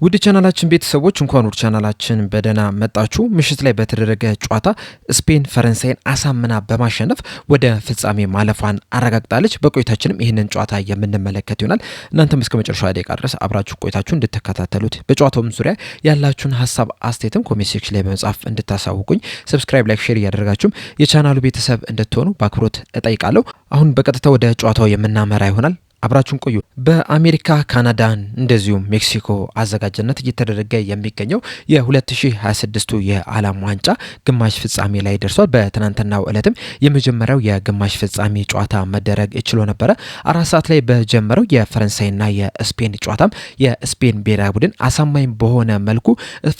ውድ ቻናላችን ቤተሰቦች እንኳን ወደ ቻናላችን በደህና መጣችሁ። ምሽት ላይ በተደረገ ጨዋታ ስፔን ፈረንሳይን አሳምና በማሸነፍ ወደ ፍጻሜ ማለፏን አረጋግጣለች። በቆይታችንም ይህንን ጨዋታ የምንመለከት ይሆናል። እናንተም እስከ መጨረሻው ደቂቃ ድረስ አብራችሁ ቆይታችሁ እንድትከታተሉት፣ በጨዋታውም ዙሪያ ያላችሁን ሀሳብ አስተያየትም ኮሜንት ሴክሽን ላይ በመጻፍ እንድታሳውቁኝ፣ ሰብስክራይብ፣ ላይክ፣ ሼር እያደረጋችሁም የቻናሉ ቤተሰብ እንድትሆኑ በአክብሮት እጠይቃለሁ። አሁን በቀጥታ ወደ ጨዋታው የምናመራ ይሆናል። አብራችሁን ቆዩ። በአሜሪካ ካናዳን እንደዚሁም ሜክሲኮ አዘጋጅነት እየተደረገ የሚገኘው የ2026 የዓለም ዋንጫ ግማሽ ፍጻሜ ላይ ደርሷል። በትናንትናው ዕለትም የመጀመሪያው የግማሽ ፍጻሜ ጨዋታ መደረግ ችሎ ነበረ። 4 ሰዓት ላይ በጀመረው የፈረንሳይና የስፔን ጨዋታም የስፔን ብሔራዊ ቡድን አሳማኝ በሆነ መልኩ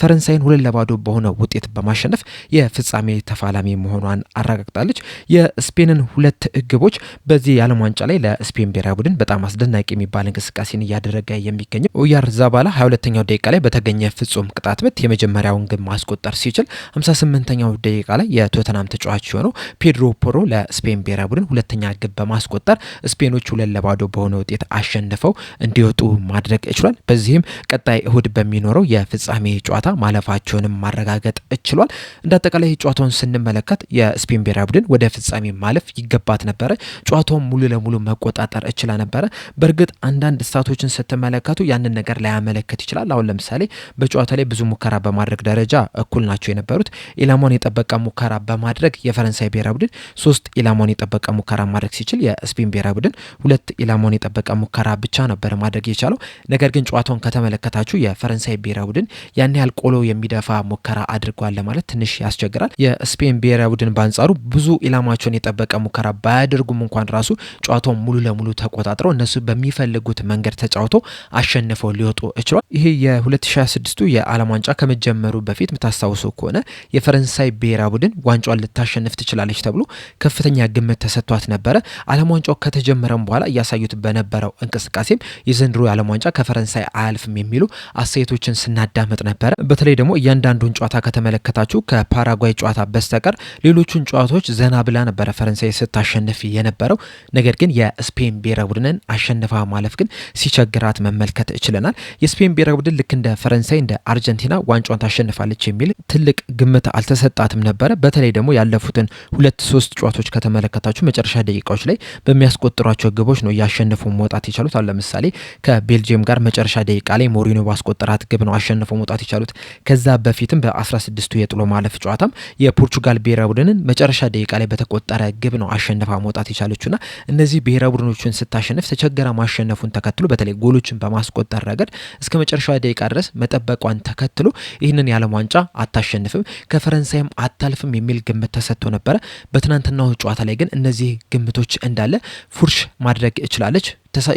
ፈረንሳይን 2-0 በሆነ ውጤት በማሸነፍ የፍጻሜ ተፋላሚ መሆኗን አረጋግጣለች። የስፔንን 2 ግቦች በዚህ የዓለም ዋንጫ ላይ ለስፔን ብሔራዊ ቡድን በጣም አስደናቂ የሚባል እንቅስቃሴን እያደረገ የሚገኘው ኦያር ዛባላ 22ኛው ደቂቃ ላይ በተገኘ ፍጹም ቅጣት ምት የመጀመሪያውን ግብ ማስቆጠር ሲችል 58ኛው ደቂቃ ላይ የቶተናም ተጫዋች የሆነው ፔድሮ ፖሮ ለስፔን ብሔራዊ ቡድን ሁለተኛ ግብ በማስቆጠር ስፔኖች 2-0 በሆነ ውጤት አሸንፈው እንዲወጡ ማድረግ ችሏል። በዚህም ቀጣይ እሁድ በሚኖረው የፍጻሜ ጨዋታ ማለፋቸውንም ማረጋገጥ ችሏል። እንዳጠቃላይ ጨዋታውን ስንመለከት የስፔን ብሔራዊ ቡድን ወደ ፍጻሜ ማለፍ ይገባት ነበረ። ጨዋታውን ሙሉ ለሙሉ መቆጣጠር እችላ ነበረ። በእርግጥ አንዳንድ ስታቶችን ስትመለከቱ ያንን ነገር ላያመለክት ይችላል። አሁን ለምሳሌ በጨዋታ ላይ ብዙ ሙከራ በማድረግ ደረጃ እኩል ናቸው የነበሩት። ኢላማውን የጠበቀ ሙከራ በማድረግ የፈረንሳይ ብሔራዊ ቡድን 3 ኢላማውን የጠበቀ ሙከራ ማድረግ ሲችል የስፔን ብሔራዊ ቡድን 2 ኢላማውን የጠበቀ ሙከራ ብቻ ነበር ማድረግ የቻለው። ነገር ግን ጨዋታውን ከተመለከታችሁ የፈረንሳይ ብሔራዊ ቡድን ያን ያህል ቆሎ የሚደፋ ሙከራ አድርጓል ለማለት ትንሽ ያስቸግራል። የስፔን ብሔራዊ ቡድን በአንጻሩ ብዙ ኢላማቸውን የጠበቀ ሙከራ ባያደርጉም እንኳን ራሱ ጨዋታውን ሙሉ ለሙሉ ተቆጣጥረው እነሱ በሚፈልጉት መንገድ ተጫውተው አሸንፈው ሊወጡ ችሏል። ይሄ የ2026 የዓለም ዋንጫ ከመጀመሩ በፊት የምታስታውሰው ከሆነ የፈረንሳይ ብሔራዊ ቡድን ዋንጫውን ልታሸንፍ ትችላለች ተብሎ ከፍተኛ ግምት ተሰጥቷት ነበረ። ዓለም ዋንጫው ከተጀመረም በኋላ እያሳዩት በነበረው እንቅስቃሴም የዘንድሮ የዓለም ዋንጫ ከፈረንሳይ አያልፍም የሚሉ አስተያየቶችን ስናዳመጥ ነበረ። በተለይ ደግሞ እያንዳንዱን ጨዋታ ከተመለከታችሁ ከፓራጓይ ጨዋታ በስተቀር ሌሎቹን ጨዋታዎች ዘና ብላ ነበረ ፈረንሳይ ስታሸንፍ የነበረው። ነገር ግን የስፔን ብሔራዊ ቡድንን አሸንፋ ማለፍ ግን ሲቸግራት መመልከት ችለናል። የስፔን ብሔራዊ ቡድን ልክ እንደ ፈረንሳይ እንደ አርጀንቲና ዋንጫውን ታሸንፋለች የሚል ትልቅ ግምት አልተሰጣትም ነበረ። በተለይ ደግሞ ያለፉትን 2-3 ጨዋታዎች ከተመለከታችሁ መጨረሻ ደቂቃዎች ላይ በሚያስቆጥሯቸው ግቦች ነው እያሸነፉ መውጣት የቻሉት። አሁን ለምሳሌ ከቤልጅየም ጋር መጨረሻ ደቂቃ ላይ ሞሪኖ ባስቆጠራት ግብ ነው አሸንፈው መውጣት የቻሉት። ከዛ በፊትም በ16ቱ የጥሎ ማለፍ ጨዋታም የፖርቹጋል ብሔራዊ ቡድንን መጨረሻ ደቂቃ ላይ በተቆጠረ ግብ ነው አሸንፋ መውጣት የቻለችውና እነዚህ ብሔራዊ ቡድኖችን ስታሸንፍ ተቸገራ ማሸነፉን ተከትሎ በተለይ ጎሎችን በማስቆጠር ረገድ እስከ መጨረሻው ደቂቃ ድረስ መጠበቋን ተከትሎ ይህንን የዓለም ዋንጫ አታሸንፍም ከፈረንሳይም አታልፍም የሚል ግምት ተሰጥቶ ነበረ። በትናንትናው ጨዋታ ላይ ግን እነዚህ ግምቶች እንዳለ ፉርሽ ማድረግ እችላለች።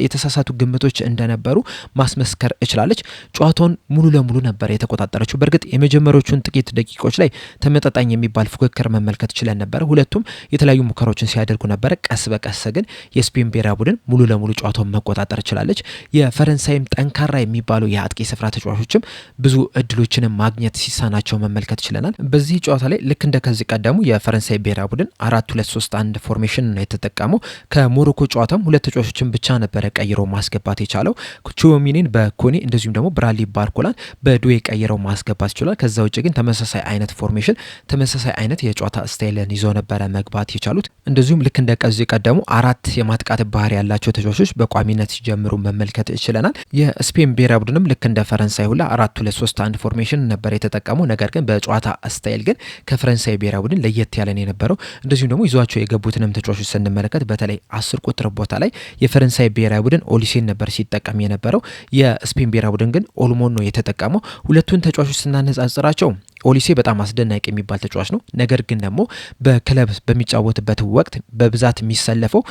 የተሳሳቱ ግምቶች እንደነበሩ ማስመስከር እችላለች። ጨዋታውን ሙሉ ለሙሉ ነበር የተቆጣጠረችው። በእርግጥ የመጀመሪያዎቹን ጥቂት ደቂቃዎች ላይ ተመጣጣኝ የሚባል ፉክክር መመልከት ችለን ነበረ። ሁለቱም የተለያዩ ሙከራዎችን ሲያደርጉ ነበረ። ቀስ በቀስ ግን የስፔን ብሔራዊ ቡድን ሙሉ ለሙሉ ጨዋታውን መቆጣጠር ችላለች። የፈረንሳይም ጠንካራ የሚባሉ የአጥቂ ስፍራ ተጫዋቾችም ብዙ እድሎችን ማግኘት ሲሳናቸው መመልከት ችለናል። በዚህ ጨዋታ ላይ ልክ እንደ ከዚህ ቀደሙ የፈረንሳይ ብሔራዊ ቡድን 4-2-3-1 ፎርሜሽን ነው የተጠቀመው። ከሞሮኮ ጨዋታም 2 ተጫዋቾችን ብቻ ነበረ ቀይሮ ማስገባት የቻለው። ቹሚኒን በኮኒ እንደዚሁም ደግሞ ብራድሊ ባርኮላን በዱዌ ቀይረው ማስገባት ይችላል። ከዛ ውጭ ግን ተመሳሳይ አይነት ፎርሜሽን ተመሳሳይ አይነት የጨዋታ ስታይልን ይዞ ነበረ መግባት የቻሉት። እንደዚሁም ልክ እንደ ከዚህ ቀደሙ 4 የማጥቃት ባህሪ ያላቸው ተጫዋቾች በቋሚነት ሲጀምሩ መመልከት ይችላል። የስፔን ብሔራዊ ቡድንም ልክ እንደ ፈረንሳይ ሁላ 4-2-3-1 ፎርሜሽን ነበር የተጠቀመው። ነገር ግን በጨዋታ ስታይል ግን ከፈረንሳይ ብሔራዊ ቡድን ለየት ያለ ነው የነበረው። እንደዚሁም ደግሞ ይዟቸው የገቡትንም ተጫዋቾች ስንመለከት በተለይ 10 ቁጥር ቦታ ላይ የፈረንሳይ ብሔራዊ ቡድን ኦሊሴን ነበር ሲጠቀም የነበረው። የስፔን ብሔራዊ ቡድን ግን ኦልሞን ነው የተጠቀመው። ሁለቱን ተጫዋቾች ስናነጻጽራቸው ኦሊሴ በጣም አስደናቂ የሚባል ተጫዋች ነው። ነገር ግን ደግሞ በክለብ በሚጫወትበት ወቅት በብዛት የሚሰለፈው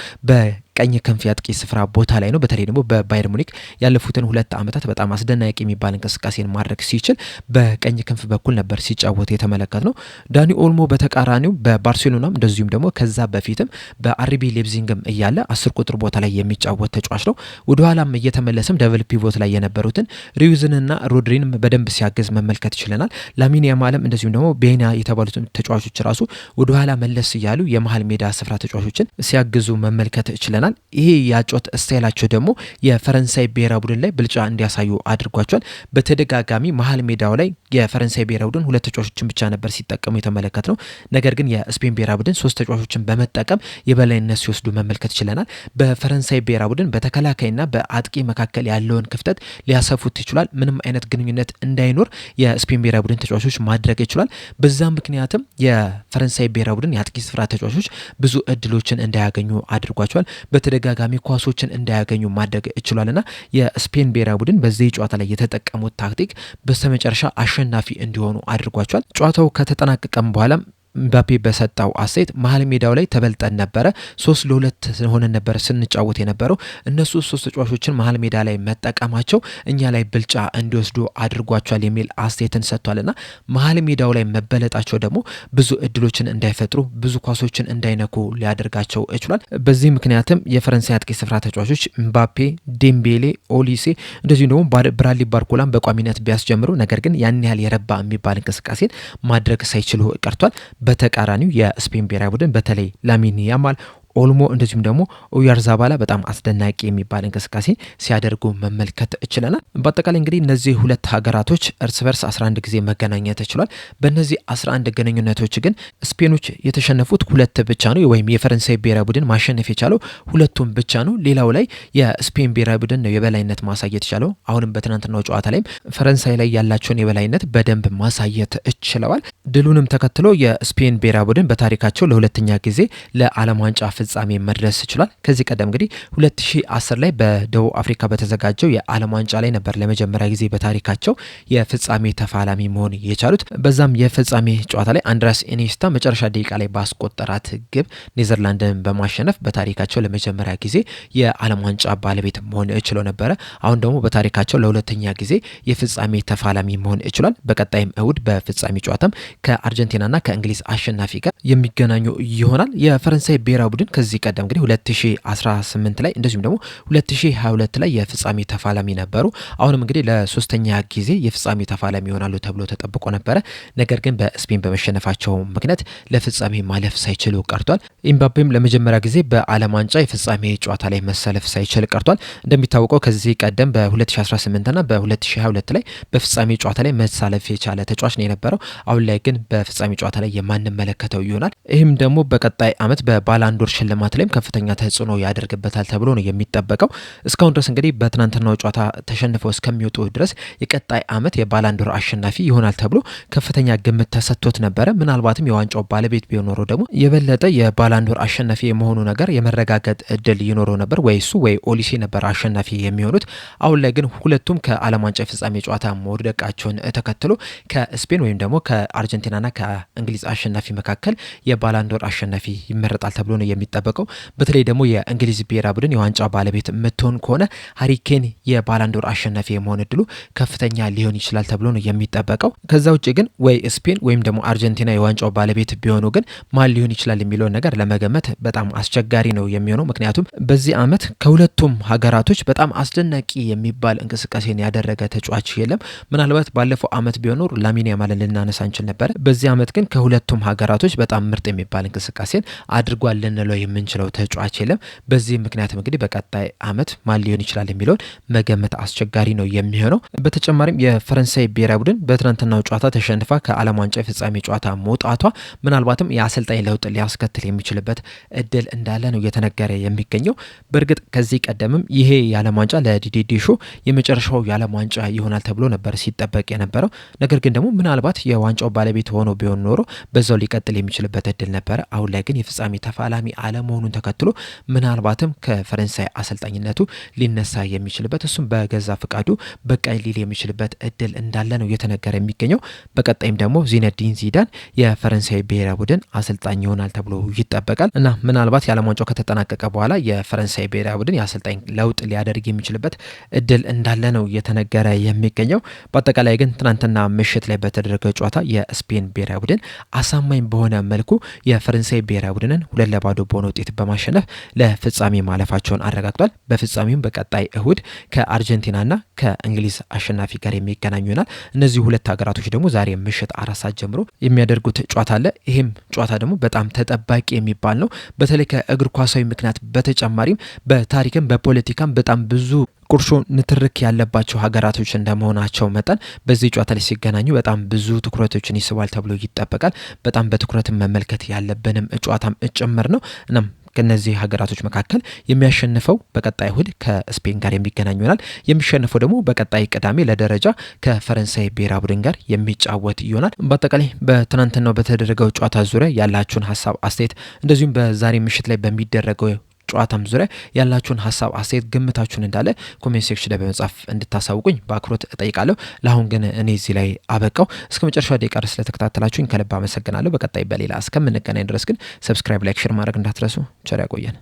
ቀኝ ክንፍ ያጥቂ ስፍራ ቦታ ላይ ነው። በተለይ ደግሞ በባየር ሙኒክ ያለፉትን 2 ዓመታት በጣም አስደናቂ የሚባል እንቅስቃሴን ማድረግ ሲችል በቀኝ ክንፍ በኩል ነበር ሲጫወት የተመለከት ነው። ዳኒ ኦልሞ በተቃራኒው በባርሴሎናም እንደዚሁም ደግሞ ከዛ በፊትም በአርቢ ሌፕዚግም እያለ 10 ቁጥር ቦታ ላይ የሚጫወት ተጫዋች ነው። ወደ ኋላም እየተመለሰም ደብል ፒቮት ላይ የነበሩትን ሪዩዝንና ሮድሪንም በደንብ ሲያገዝ መመልከት ይችላል። ላሚን ያማልም እንደዚሁም ደግሞ ቤና የተባሉትን ተጫዋቾች ራሱ ወደ ኋላ መለስ እያሉ የመሃል ሜዳ ስፍራ ተጫዋቾችን ሲያግዙ መመልከት ይችላል። ይሆናል። ይሄ ያጮት ስታይላቸው ደግሞ የፈረንሳይ ብሔራዊ ቡድን ላይ ብልጫ እንዲያሳዩ አድርጓቸዋል። በተደጋጋሚ መሀል ሜዳው ላይ የፈረንሳይ ብሔራዊ ቡድን ሁለት ተጫዋቾችን ብቻ ነበር ሲጠቀሙ የተመለከት ነው። ነገር ግን የስፔን ብሔራዊ ቡድን ሶስት ተጫዋቾችን በመጠቀም የበላይነት ሲወስዱ መመልከት ችለናል። በፈረንሳይ ብሔራዊ ቡድን በተከላካይና በአጥቂ መካከል ያለውን ክፍተት ሊያሰፉት ይችላል። ምንም አይነት ግንኙነት እንዳይኖር የስፔን ብሔራዊ ቡድን ተጫዋቾች ማድረግ ይችላል። በዛ ምክንያትም የፈረንሳይ ብሔራዊ ቡድን የአጥቂ ስፍራ ተጫዋቾች ብዙ እድሎችን እንዳያገኙ አድርጓቸዋል። በተደጋጋሚ ኳሶችን እንዳያገኙ ማድረግ ይችላልና የስፔን ብሔራዊ ቡድን በዚህ ጨዋታ ላይ የተጠቀሙት ታክቲክ በስተመጨረሻ አሸናፊ እንዲሆኑ አድርጓቸዋል። ጨዋታው ከተጠናቀቀም በኋላ ምባፔ በሰጣው አስተያየት መሀል ሜዳው ላይ ተበልጠን ነበረ፣ 3-2 ሆነን ነበር ስንጫወት የነበረው። እነሱ ሶስት ተጫዋቾችን መሀል ሜዳ ላይ መጠቀማቸው እኛ ላይ ብልጫ እንዲወስዱ አድርጓቸዋል የሚል አስተያየትን ሰጥቷልና መሀል ሜዳው ላይ መበለጣቸው ደግሞ ብዙ እድሎችን እንዳይፈጥሩ፣ ብዙ ኳሶችን እንዳይነኩ ሊያደርጋቸው ይችላል። በዚህ ምክንያትም የፈረንሳይ አጥቂ ስፍራ ተጫዋቾች ምባፔ፣ ዴምቤሌ፣ ኦሊሴ እንደዚሁም ደግሞ ብራድሊ ባርኮላን በቋሚነት ቢያስጀምሩ ነገር ግን ያን ያህል የረባ የሚባል እንቅስቃሴን ማድረግ ሳይችሉ ቀርቷል። በተቃራኒው የስፔን ብሔራዊ ቡድን በተለይ ላሚን ያማል፣ ኦልሞ እንደዚሁም ደግሞ ኦያርዛባላ በጣም አስደናቂ የሚባል እንቅስቃሴ ሲያደርጉ መመልከት ችለናል። በአጠቃላይ እንግዲህ እነዚህ ሁለት ሀገራቶች እርስ በርስ 11 ጊዜ መገናኘት ችሏል። በእነዚህ 11 ግንኙነቶች ግን ስፔኖች የተሸነፉት ሁለት ብቻ ነው፣ ወይም የፈረንሳይ ብሔራዊ ቡድን ማሸነፍ የቻለው ሁለቱም ብቻ ነው። ሌላው ላይ የስፔን ብሔራዊ ቡድን ነው የበላይነት ማሳየት ቻለው። አሁንም በትናንትናው ጨዋታ ላይም ፈረንሳይ ላይ ያላቸውን የበላይነት በደንብ ማሳየት ችለዋል። ድሉንም ተከትሎ የስፔን ብሔራዊ ቡድን በታሪካቸው ለሁለተኛ ጊዜ ለዓለም ዋንጫ ፍጻሜ መድረስ ይችላል። ከዚህ ቀደም እንግዲህ 2010 ላይ በደቡብ አፍሪካ በተዘጋጀው የዓለም ዋንጫ ላይ ነበር ለመጀመሪያ ጊዜ በታሪካቸው የፍጻሜ ተፋላሚ መሆን የቻሉት። በዛም የፍጻሜ ጨዋታ ላይ አንድራስ ኢኒስታ መጨረሻ ደቂቃ ላይ ባስቆጠራት ግብ ኔዘርላንድን በማሸነፍ በታሪካቸው ለመጀመሪያ ጊዜ የዓለም ዋንጫ ባለቤት መሆን ችለው ነበረ። አሁን ደግሞ በታሪካቸው ለሁለተኛ ጊዜ የፍጻሜ ተፋላሚ መሆን ይችላል። በቀጣይም እሁድ በፍጻሜ ጨዋታም ከአርጀንቲናና ከእንግሊዝ አሸናፊ ጋር የሚገናኙ ይሆናል። የፈረንሳይ ብሔራዊ ቡድን ከዚህ ቀደም እንግዲህ 2018 ላይ እንደዚሁም ደግሞ 2022 ላይ የፍጻሜ ተፋላሚ ነበሩ። አሁንም እንግዲህ ለሶስተኛ ጊዜ የፍጻሜ ተፋላሚ ይሆናሉ ተብሎ ተጠብቆ ነበረ። ነገር ግን በስፔን በመሸነፋቸው ምክንያት ለፍጻሜ ማለፍ ሳይችሉ ቀርቷል። ኤምባፔም ለመጀመሪያ ጊዜ በዓለም ዋንጫ የፍጻሜ ጨዋታ ላይ መሰለፍ ሳይችል ቀርቷል። እንደሚታወቀው ከዚህ ቀደም በ2018 እና በ2022 ላይ በፍጻሜ ጨዋታ ላይ መሳለፍ የቻለ ተጫዋች ነው የነበረው። አሁን ላይ ግን በፍጻሜ ጨዋታ ላይ የማንመለከተው ይሆናል። ይህም ደግሞ በቀጣይ ዓመት በባላንዶር ሽልማት ላይም ከፍተኛ ተጽዕኖ ያደርግበታል ተብሎ ነው የሚጠበቀው። እስካሁን ድረስ እንግዲህ በትናንትናው ጨዋታ ተሸንፈው እስከሚወጡ ድረስ የቀጣይ ዓመት የባላንዶር አሸናፊ ይሆናል ተብሎ ከፍተኛ ግምት ተሰጥቶት ነበረ። ምናልባትም የዋንጫው ባለቤት ቢሆን ኖሮ ደግሞ የበለጠ የባላንዶር አሸናፊ የመሆኑ ነገር የመረጋገጥ እድል ይኖረው ነበር። ወይ እሱ ወይ ኦሊሴ ነበር አሸናፊ የሚሆኑት። አሁን ላይ ግን ሁለቱም ከዓለም ዋንጫ ፍጻሜ ጨዋታ መውደቃቸውን ተከትሎ ከስፔን ወይም ደግሞ ከአርጀንቲናና ከእንግሊዝ አሸናፊ መካከል የባላንዶር አሸናፊ ይመረጣል ተብሎ ነው የሚጠበቀው። በተለይ ደግሞ የእንግሊዝ ብሔራዊ ቡድን የዋንጫ ባለቤት የምትሆን ከሆነ ሃሪ ኬን የባላንዶር አሸናፊ የመሆን እድሉ ከፍተኛ ሊሆን ይችላል ተብሎ ነው የሚጠበቀው። ከዛ ውጭ ግን ወይ ስፔን ወይም ደግሞ አርጀንቲና የዋንጫው ባለቤት ቢሆኑ ግን ማን ሊሆን ይችላል የሚለውን ነገር ለመገመት በጣም አስቸጋሪ ነው የሚሆነው። ምክንያቱም በዚህ ዓመት ከሁለቱም ሀገራቶች በጣም አስደናቂ የሚባል እንቅስቃሴን ያደረገ ተጫዋች የለም። ምናልባት ባለፈው ዓመት ቢሆን ኖሮ ላሚን ያማልን ልናነሳ እንችል ነበር። በዚህ ዓመት ግን ከሁለቱም ሀገራቶች በጣም ምርጥ የሚባል እንቅስቃሴን አድርጓል ልንለው የምንችለው ተጫዋች የለም። በዚህ ምክንያት እንግዲህ በቀጣይ ዓመት ማን ሊሆን ይችላል የሚለውን መገመት አስቸጋሪ ነው የሚሆነው። በተጨማሪም የፈረንሳይ ብሔራዊ ቡድን በትናንትናው ጨዋታ ተሸንፋ ከዓለም ዋንጫ የፍጻሜ ጨዋታ መውጣቷ ምናልባትም የአሰልጣኝ ለውጥ ሊያስከትል የሚችልበት እድል እንዳለ ነው እየተነገረ የሚገኘው። በእርግጥ ከዚህ ቀደምም ይሄ የዓለም ዋንጫ ለዲዲer ዴሾ የመጨረሻው የዓለም ዋንጫ ይሆናል ተብሎ ነበር ሲጠበቅ የነበረው። ነገር ግን ደግሞ ምናልባት የዋንጫው ባለቤት ሆኖ ቢሆን ኖሮ በዛው ሊቀጥል የሚችልበት እድል ነበረ። አሁን ላይ ግን የፍጻሜ ተፋላሚ አለመሆኑን ተከትሎ ምናልባትም ከፈረንሳይ አሰልጣኝነቱ ሊነሳ የሚችልበት እሱም በገዛ ፍቃዱ በቃይ ሊል የሚችልበት እድል እንዳለ ነው እየተነገረ የሚገኘው። በቀጣይም ደግሞ ዚነዲን ዚዳን የፈረንሳይ ብሔራዊ ቡድን አሰልጣኝ ይሆናል ተብሎ ይጠበቃል እና ምናልባት የዓለም ዋንጫው ከተጠናቀቀ በኋላ የፈረንሳይ ብሔራዊ ቡድን የአሰልጣኝ ለውጥ ሊያደርግ የሚችልበት እድል እንዳለ ነው እየተነገረ የሚገኘው። በአጠቃላይ ግን ትናንትና ምሽት ላይ በተደረገ ጨዋታ የስፔን ብሔራዊ ቡድን አሳማኝ በሆነ መልኩ የፈረንሳይ ብሔራዊ ቡድንን 2-0 በሆነ በሆነ ውጤት በማሸነፍ ለፍጻሜ ማለፋቸውን አረጋግጧል። በፍጻሜውም በቀጣይ እሁድ ከአርጀንቲናና ከእንግሊዝ አሸናፊ ጋር የሚገናኙ ይሆናል። እነዚህ ሁለት ሀገራቶች ደግሞ ዛሬ ምሽት 4 ሰዓት ጀምሮ የሚያደርጉት ጨዋታ አለ። ይሄም ጨዋታ ደግሞ በጣም ተጠባቂ የሚባል ነው። በተለይ ከእግር ኳሳዊ ምክንያት በተጨማሪም በታሪክም በፖለቲካም በጣም ብዙ ቁርሾ ንትርክ ያለባቸው ሀገራቶች እንደመሆናቸው መጠን በዚህ ጨዋታ ላይ ሲገናኙ በጣም ብዙ ትኩረቶችን ይስባል ተብሎ ይጠበቃል። በጣም በትኩረትም መመልከት ያለብንም ጨዋታም ጭምር ነው። እናም ከነዚህ ሀገራቶች መካከል የሚያሸንፈው በቀጣይ እሁድ ከስፔን ጋር የሚገናኝ ይሆናል። የሚሸነፈው ደግሞ በቀጣይ ቅዳሜ ለደረጃ ከፈረንሳይ ብሔራዊ ቡድን ጋር የሚጫወት ይሆናል። በአጠቃላይ በትናንትናው በተደረገው ጨዋታ ዙሪያ ያላችሁን ሀሳብ አስተያየት፣ እንደዚሁም በዛሬ ምሽት ላይ በሚደረገው ጨዋታም ዙሪያ ያላችሁን ሀሳብ አስተያየት፣ ግምታችሁን እንዳለ ኮሜንት ሴክሽን ላይ በመጻፍ እንድታሳውቁኝ በአክብሮት እጠይቃለሁ። ለአሁን ግን እኔ እዚህ ላይ አበቃው። እስከ መጨረሻ ደቂቃ ስለተከታተላችሁኝ ከልብ አመሰግናለሁ። በቀጣይ በሌላ እስከምንገናኝ ድረስ ግን ሰብስክራይብ፣ ላይክ፣ ሼር ማድረግ እንዳትረሱ። ቸር ያቆየን።